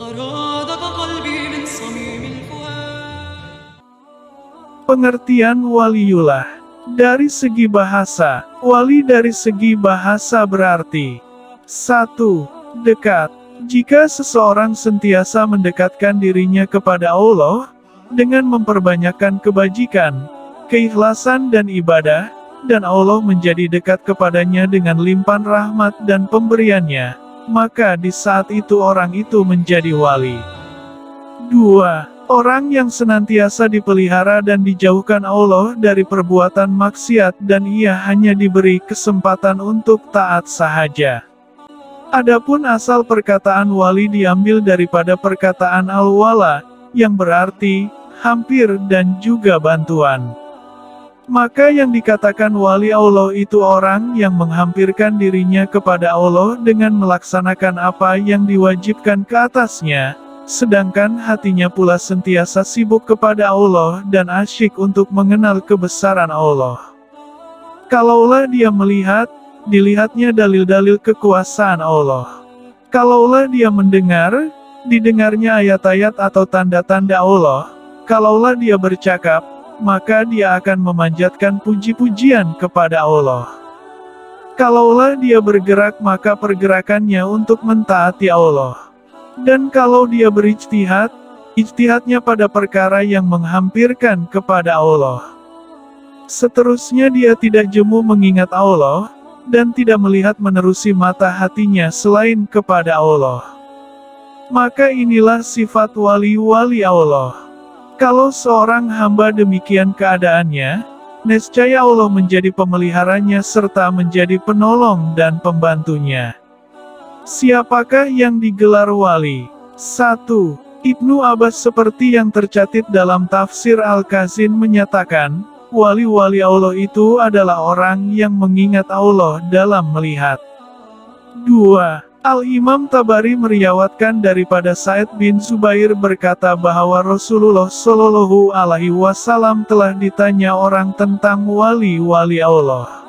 أرادك قلبي من صميم الفؤاد. Pengertian waliullah. Dari segi bahasa, wali dari segi bahasa berarti 1. Dekat. Jika seseorang sentiasa mendekatkan dirinya kepada Allah, dengan memperbanyakkan kebajikan, keikhlasan dan ibadah, dan Allah menjadi dekat kepadanya dengan limpahan rahmat dan pemberiannya, maka di saat itu orang itu menjadi wali. 2. Orang yang senantiasa dipelihara dan dijauhkan Allah dari perbuatan maksiat dan ia hanya diberi kesempatan untuk taat sahaja. Adapun asal perkataan wali diambil daripada perkataan al-wala, yang berarti hampir dan juga bantuan. Maka yang dikatakan wali Allah itu orang yang menghampirkan dirinya kepada Allah dengan melaksanakan apa yang diwajibkan ke atasnya, sedangkan hatinya pula sentiasa sibuk kepada Allah dan asyik untuk mengenal kebesaran Allah. Kalaulah dia melihat, dilihatnya dalil-dalil kekuasaan Allah. Kalaulah dia mendengar, didengarnya ayat-ayat atau tanda-tanda Allah. Kalaulah dia bercakap, maka dia akan memanjatkan puji-pujian kepada Allah. Kalaulah dia bergerak, maka pergerakannya untuk mentaati Allah. Dan kalau dia berijtihad, ijtihadnya pada perkara yang menghampirkan kepada Allah. Seterusnya dia tidak jemu mengingat Allah, dan tidak melihat menerusi mata hatinya selain kepada Allah. Maka inilah sifat wali-wali Allah. Kalau seorang hamba demikian keadaannya, nescaya Allah menjadi pemeliharanya serta menjadi penolong dan pembantunya. Siapakah yang digelar wali? 1. Ibnu Abbas seperti yang tercatat dalam tafsir Al-Kazin menyatakan, wali-wali Allah itu adalah orang yang mengingat Allah dalam melihat. 2. Al-Imam Tabari meriwayatkan daripada Sa'id bin Zubair berkata bahwa Rasulullah Shallallahu Alaihi Wasallam telah ditanya orang tentang wali-wali Allah.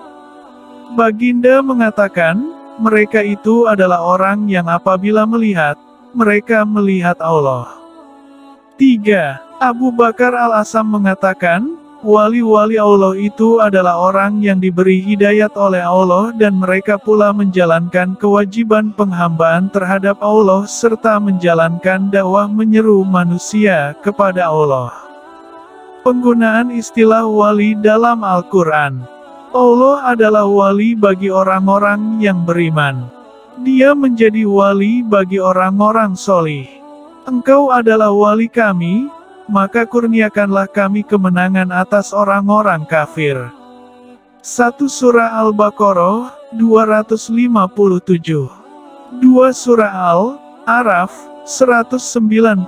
Baginda mengatakan, mereka itu adalah orang yang apabila melihat, mereka melihat Allah. 3. Abu Bakar Al-Asam mengatakan, wali-wali Allah itu adalah orang yang diberi hidayat oleh Allah dan mereka pula menjalankan kewajiban penghambaan terhadap Allah serta menjalankan dakwah menyeru manusia kepada Allah. Penggunaan istilah wali dalam Al-Quran. Allah adalah wali bagi orang-orang yang beriman. Dia menjadi wali bagi orang-orang solih. Engkau adalah wali kami, maka kurniakanlah kami kemenangan atas orang-orang kafir. 1 Surah Al-Baqarah, 257. 2 Surah Al-A'raf, 196.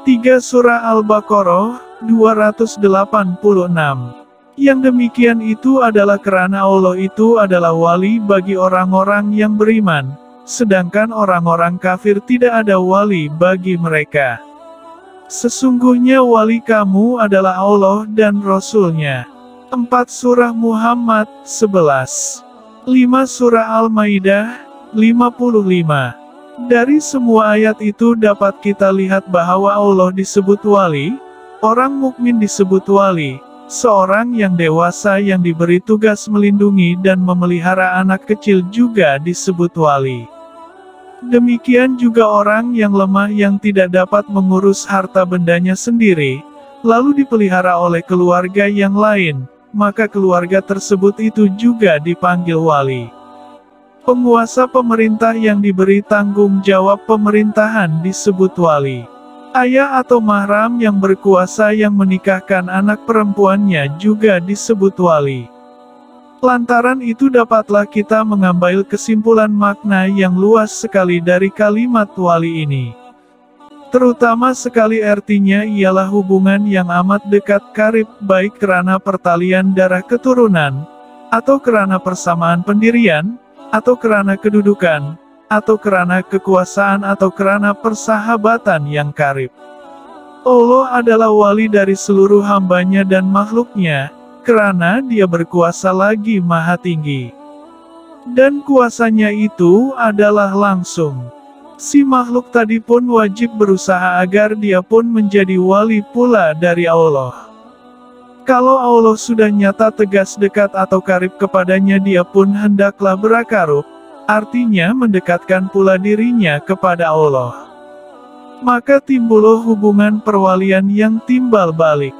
3 Surah Al-Baqarah, 286. Yang demikian itu adalah karena Allah itu adalah wali bagi orang-orang yang beriman, sedangkan orang-orang kafir tidak ada wali bagi mereka. Sesungguhnya wali kamu adalah Allah dan Rasul-Nya. 4 Surah Muhammad, 11. 5 Surah Al-Maidah, 55. Dari semua ayat itu dapat kita lihat bahwa Allah disebut wali, orang mukmin disebut wali, seorang yang dewasa yang diberi tugas melindungi dan memelihara anak kecil juga disebut wali. Demikian juga orang yang lemah yang tidak dapat mengurus harta bendanya sendiri, lalu dipelihara oleh keluarga yang lain, maka keluarga tersebut itu juga dipanggil wali. Penguasa pemerintah yang diberi tanggung jawab pemerintahan disebut wali. Ayah atau mahram yang berkuasa yang menikahkan anak perempuannya juga disebut wali. Lantaran itu dapatlah kita mengambil kesimpulan makna yang luas sekali dari kalimat wali ini. Terutama sekali artinya ialah hubungan yang amat dekat karib baik karena pertalian darah keturunan, atau karena persamaan pendirian, atau karena kedudukan, atau karena kekuasaan atau karena persahabatan yang karib. Allah adalah wali dari seluruh hambanya dan makhluknya, karena dia berkuasa lagi maha tinggi. Dan kuasanya itu adalah langsung. Si makhluk tadi pun wajib berusaha agar dia pun menjadi wali pula dari Allah. Kalau Allah sudah nyata tegas dekat atau karib kepadanya, dia pun hendaklah berakarub, artinya mendekatkan pula dirinya kepada Allah. Maka timbullah hubungan perwalian yang timbal balik.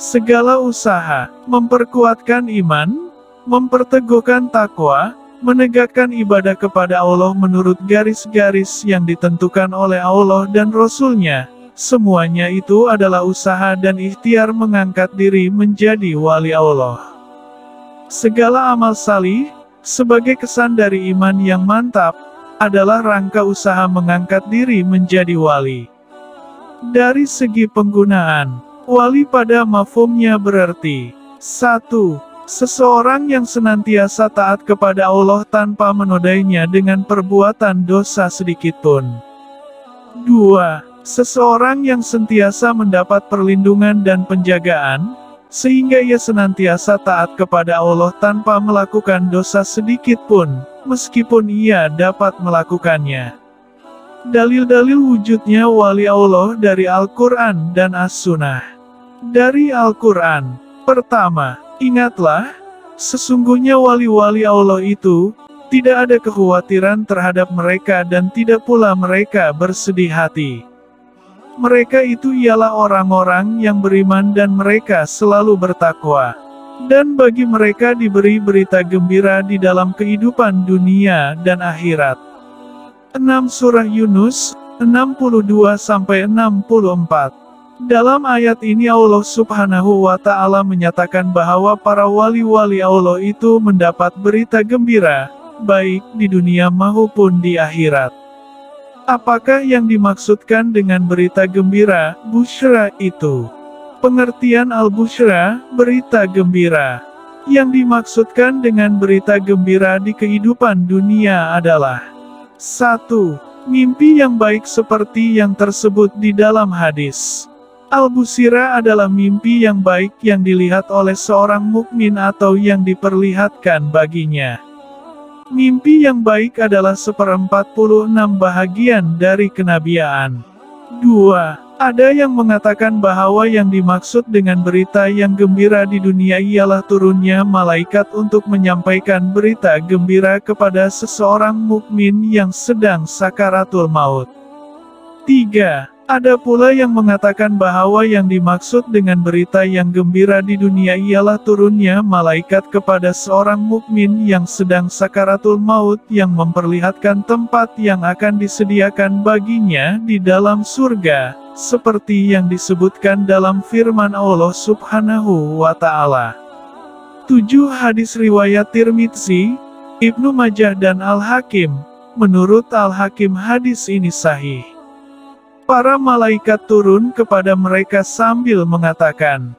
Segala usaha, memperkuatkan iman, memperteguhkan takwa, menegakkan ibadah kepada Allah menurut garis-garis yang ditentukan oleh Allah dan Rasul-Nya, semuanya itu adalah usaha dan ikhtiar mengangkat diri menjadi wali Allah. Segala amal salih, sebagai kesan dari iman yang mantap, adalah rangka usaha mengangkat diri menjadi wali. Dari segi penggunaan, wali pada mafhumnya berarti 1. Seseorang yang senantiasa taat kepada Allah tanpa menodainya dengan perbuatan dosa sedikitpun. 2. Seseorang yang sentiasa mendapat perlindungan dan penjagaan, sehingga ia senantiasa taat kepada Allah tanpa melakukan dosa sedikitpun, meskipun ia dapat melakukannya. Dalil-dalil wujudnya wali Allah dari Al-Quran dan As-Sunnah. Dari Al-Quran, pertama, ingatlah, sesungguhnya wali-wali Allah itu, tidak ada kekhawatiran terhadap mereka dan tidak pula mereka bersedih hati. Mereka itu ialah orang-orang yang beriman dan mereka selalu bertakwa. Dan bagi mereka diberi berita gembira di dalam kehidupan dunia dan akhirat. 6 Surah Yunus, 62-64. Dalam ayat ini Allah Subhanahu wa Ta'ala menyatakan bahwa para wali-wali Allah itu mendapat berita gembira, baik di dunia maupun di akhirat. Apakah yang dimaksudkan dengan berita gembira, busyra itu? Pengertian al-busyra, berita gembira. Yang dimaksudkan dengan berita gembira di kehidupan dunia adalah 1. Mimpi yang baik seperti yang tersebut di dalam hadis. Al-Busyra adalah mimpi yang baik yang dilihat oleh seorang mukmin atau yang diperlihatkan baginya. Mimpi yang baik adalah 1/46 bahagian dari kenabiaan. 2. Ada yang mengatakan bahwa yang dimaksud dengan berita yang gembira di dunia ialah turunnya malaikat untuk menyampaikan berita gembira kepada seseorang mukmin yang sedang sakaratul maut. 3. Ada pula yang mengatakan bahwa yang dimaksud dengan berita yang gembira di dunia ialah turunnya malaikat kepada seorang mukmin yang sedang sakaratul maut yang memperlihatkan tempat yang akan disediakan baginya di dalam surga, seperti yang disebutkan dalam firman Allah Subhanahu wa Ta'ala. 7 Hadis riwayat Tirmidzi, Ibnu Majah dan Al-Hakim. Menurut Al-Hakim hadis ini sahih. Para malaikat turun kepada mereka sambil mengatakan,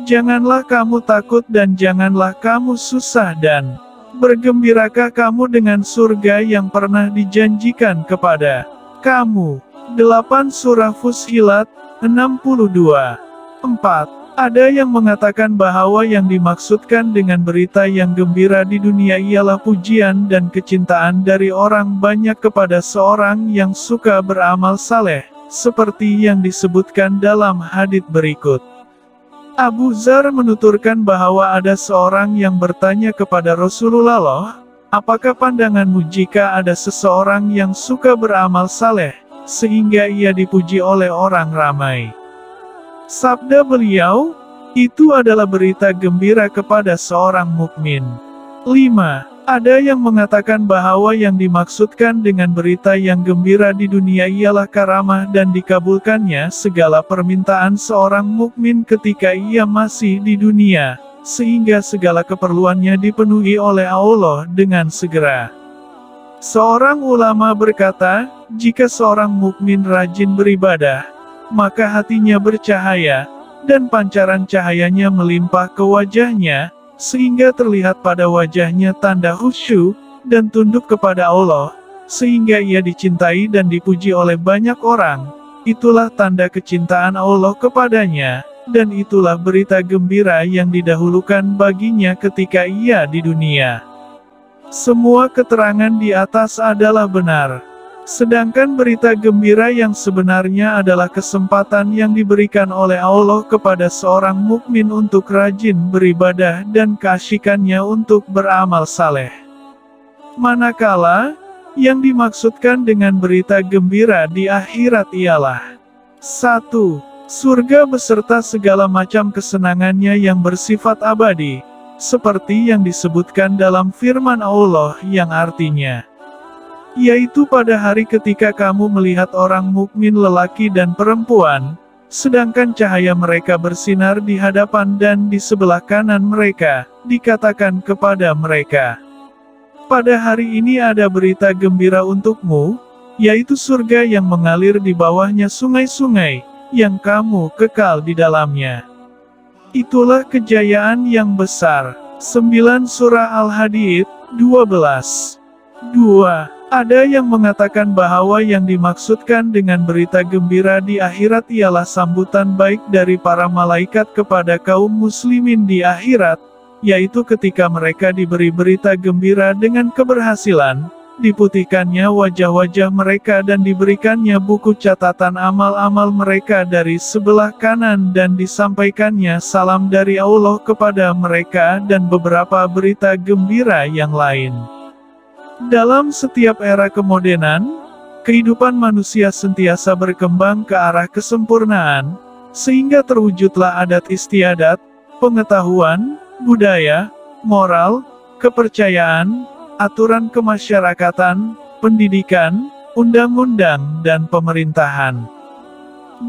"Janganlah kamu takut dan janganlah kamu susah dan bergembirakah kamu dengan surga yang pernah dijanjikan kepada kamu." 8 Surah Fussilat, 62. 4. Ada yang mengatakan bahwa yang dimaksudkan dengan berita yang gembira di dunia ialah pujian dan kecintaan dari orang banyak kepada seorang yang suka beramal saleh, seperti yang disebutkan dalam hadits berikut. Abu Dzar menuturkan bahwa ada seorang yang bertanya kepada Rasulullah, "Apakah pandanganmu jika ada seseorang yang suka beramal saleh, sehingga ia dipuji oleh orang ramai?" Sabda beliau, "Itu adalah berita gembira kepada seorang mukmin." 5. Ada yang mengatakan bahwa yang dimaksudkan dengan berita yang gembira di dunia ialah karamah dan dikabulkannya segala permintaan seorang mukmin ketika ia masih di dunia, sehingga segala keperluannya dipenuhi oleh Allah dengan segera. Seorang ulama berkata, jika seorang mukmin rajin beribadah, maka hatinya bercahaya, dan pancaran cahayanya melimpah ke wajahnya, sehingga terlihat pada wajahnya tanda khusyuk dan tunduk kepada Allah, sehingga ia dicintai dan dipuji oleh banyak orang. Itulah tanda kecintaan Allah kepadanya, dan itulah berita gembira yang didahulukan baginya ketika ia di dunia. Semua keterangan di atas adalah benar. Sedangkan berita gembira yang sebenarnya adalah kesempatan yang diberikan oleh Allah kepada seorang mukmin untuk rajin beribadah dan keasyikannya untuk beramal saleh. Manakala, yang dimaksudkan dengan berita gembira di akhirat ialah 1. Surga beserta segala macam kesenangannya yang bersifat abadi, seperti yang disebutkan dalam firman Allah yang artinya, yaitu pada hari ketika kamu melihat orang mukmin lelaki dan perempuan, sedangkan cahaya mereka bersinar di hadapan dan di sebelah kanan mereka, dikatakan kepada mereka, pada hari ini ada berita gembira untukmu, yaitu surga yang mengalir di bawahnya sungai-sungai, yang kamu kekal di dalamnya. Itulah kejayaan yang besar. 9 Surah Al-Hadid, 12. 2. Ada yang mengatakan bahwa yang dimaksudkan dengan berita gembira di akhirat ialah sambutan baik dari para malaikat kepada kaum muslimin di akhirat, yaitu ketika mereka diberi berita gembira dengan keberhasilan, diputihkannya wajah-wajah mereka dan diberikannya buku catatan amal-amal mereka dari sebelah kanan dan disampaikannya salam dari Allah kepada mereka dan beberapa berita gembira yang lain. Dalam setiap era kemodernan, kehidupan manusia sentiasa berkembang ke arah kesempurnaan, sehingga terwujudlah adat istiadat, pengetahuan, budaya, moral, kepercayaan, aturan kemasyarakatan, pendidikan, undang-undang, dan pemerintahan.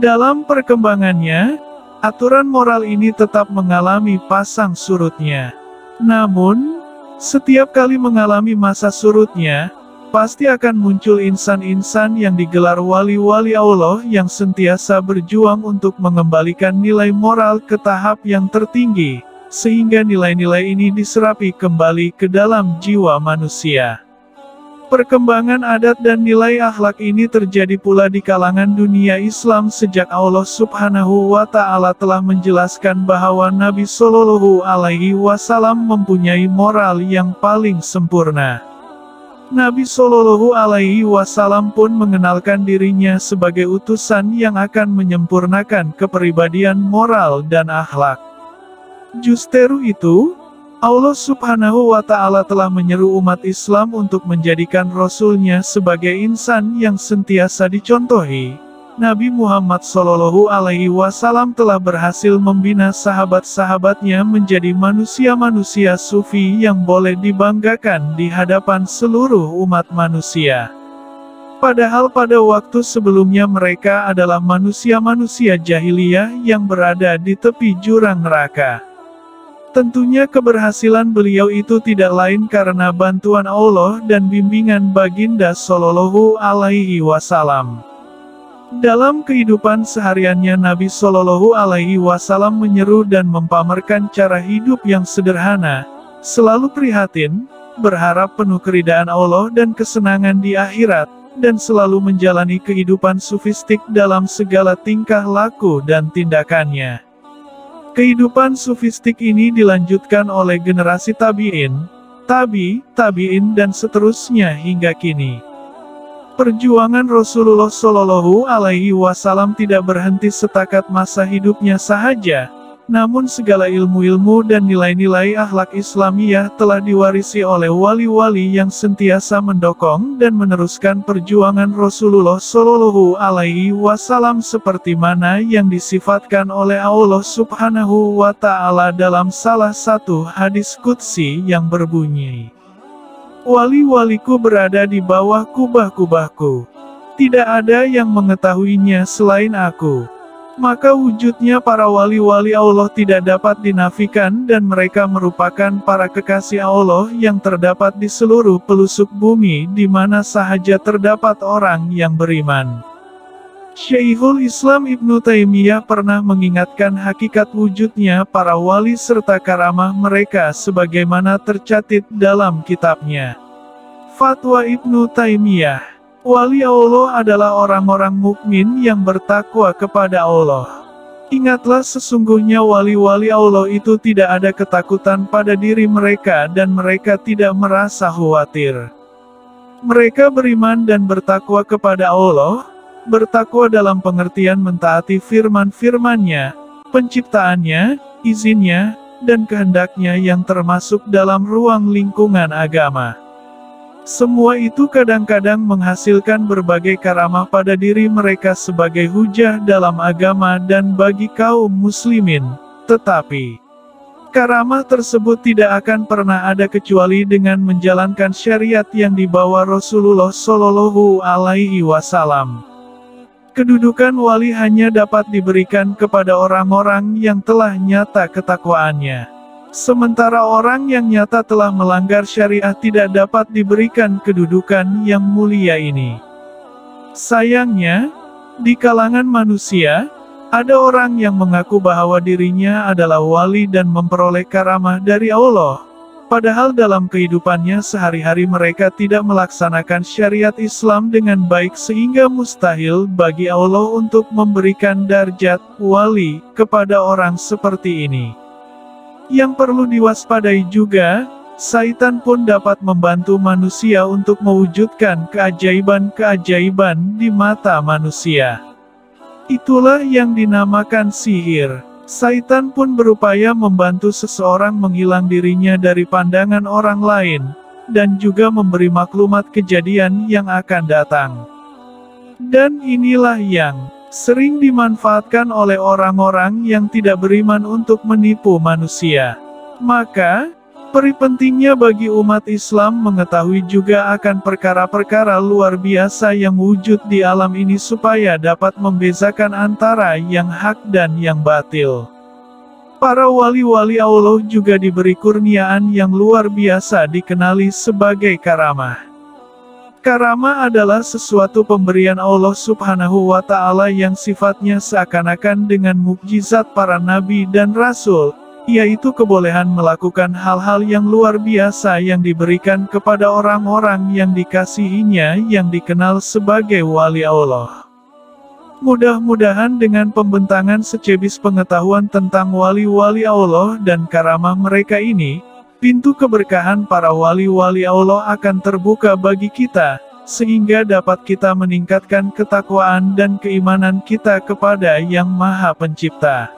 Dalam perkembangannya, aturan moral ini tetap mengalami pasang surutnya. Namun, setiap kali mengalami masa surutnya, pasti akan muncul insan-insan yang digelar wali-wali Allah yang sentiasa berjuang untuk mengembalikan nilai moral ke tahap yang tertinggi, sehingga nilai-nilai ini diserapi kembali ke dalam jiwa manusia. Perkembangan adat dan nilai akhlak ini terjadi pula di kalangan dunia Islam sejak Allah Subhanahu wa Ta'ala telah menjelaskan bahwa Nabi Shallallahu Alaihi Wasallam mempunyai moral yang paling sempurna. Nabi Shallallahu Alaihi Wasallam pun mengenalkan dirinya sebagai utusan yang akan menyempurnakan kepribadian moral dan akhlak. Justeru itu, Allah Subhanahu wa Ta'ala telah menyeru umat Islam untuk menjadikan Rasul-Nya sebagai insan yang sentiasa dicontohi. Nabi Muhammad Shallallahu Alaihi Wasallam telah berhasil membina sahabat-sahabatnya menjadi manusia-manusia sufi yang boleh dibanggakan di hadapan seluruh umat manusia. Padahal pada waktu sebelumnya mereka adalah manusia-manusia jahiliyah yang berada di tepi jurang neraka. Tentunya keberhasilan beliau itu tidak lain karena bantuan Allah dan bimbingan Baginda Shallallahu Alaihi Wasallam. Dalam kehidupan sehariannya Nabi Shallallahu Alaihi Wasallam menyeru dan mempamerkan cara hidup yang sederhana, selalu prihatin, berharap penuh keridaan Allah dan kesenangan di akhirat, dan selalu menjalani kehidupan sufistik dalam segala tingkah laku dan tindakannya. Kehidupan sufistik ini dilanjutkan oleh generasi tabi'in, tabi'in dan seterusnya hingga kini. Perjuangan Rasulullah Shallallahu Alaihi Wasallam tidak berhenti setakat masa hidupnya sahaja, namun segala ilmu-ilmu dan nilai-nilai akhlak Islamiyah telah diwarisi oleh wali-wali yang sentiasa mendukung dan meneruskan perjuangan Rasulullah Shallallahu Alaihi Wasallam seperti mana yang disifatkan oleh Allah Subhanahu wa Ta'ala dalam salah satu hadis qudsi yang berbunyi, "Wali-waliku berada di bawah kubah-kubahku. Tidak ada yang mengetahuinya selain aku." Maka wujudnya para wali-wali Allah tidak dapat dinafikan dan mereka merupakan para kekasih Allah yang terdapat di seluruh pelosok bumi di mana sahaja terdapat orang yang beriman. Syekhul Islam Ibnu Taimiyah pernah mengingatkan hakikat wujudnya para wali serta karamah mereka sebagaimana tercatat dalam kitabnya Fatwa Ibnu Taimiyah. Wali Allah adalah orang-orang mukmin yang bertakwa kepada Allah. Ingatlah sesungguhnya wali-wali Allah itu tidak ada ketakutan pada diri mereka dan mereka tidak merasa khawatir. Mereka beriman dan bertakwa kepada Allah, bertakwa dalam pengertian mentaati firman-firman-Nya, penciptaannya, izinnya, dan kehendaknya yang termasuk dalam ruang lingkungan agama. Semua itu kadang-kadang menghasilkan berbagai karamah pada diri mereka sebagai hujah dalam agama dan bagi kaum muslimin, tetapi karamah tersebut tidak akan pernah ada kecuali dengan menjalankan syariat yang dibawa Rasulullah Shallallahu Alaihi Wasallam. Kedudukan wali hanya dapat diberikan kepada orang-orang yang telah nyata ketakwaannya. Sementara orang yang nyata telah melanggar syariat tidak dapat diberikan kedudukan yang mulia ini. Sayangnya, di kalangan manusia, ada orang yang mengaku bahwa dirinya adalah wali dan memperoleh karamah dari Allah, padahal dalam kehidupannya sehari-hari mereka tidak melaksanakan syariat Islam dengan baik sehingga mustahil bagi Allah untuk memberikan darjat wali kepada orang seperti ini. Yang perlu diwaspadai juga, Syaitan pun dapat membantu manusia untuk mewujudkan keajaiban-keajaiban di mata manusia. Itulah yang dinamakan sihir. Syaitan pun berupaya membantu seseorang menghilang dirinya dari pandangan orang lain, dan juga memberi maklumat kejadian yang akan datang. Dan inilah yang sering dimanfaatkan oleh orang-orang yang tidak beriman untuk menipu manusia. Maka, peri pentingnya bagi umat Islam mengetahui juga akan perkara-perkara luar biasa yang wujud di alam ini supaya dapat membezakan antara yang hak dan yang batil. Para wali-wali Allah juga diberi kurniaan yang luar biasa dikenali sebagai karamah. Karamah adalah sesuatu pemberian Allah Subhanahu wa Ta'ala yang sifatnya seakan-akan dengan mukjizat para nabi dan rasul, yaitu kebolehan melakukan hal-hal yang luar biasa yang diberikan kepada orang-orang yang dikasihinya yang dikenal sebagai wali Allah. Mudah-mudahan dengan pembentangan secebis pengetahuan tentang wali-wali Allah dan karamah mereka ini, pintu keberkahan para wali-wali Allah akan terbuka bagi kita, sehingga dapat kita meningkatkan ketakwaan dan keimanan kita kepada Yang Maha Pencipta.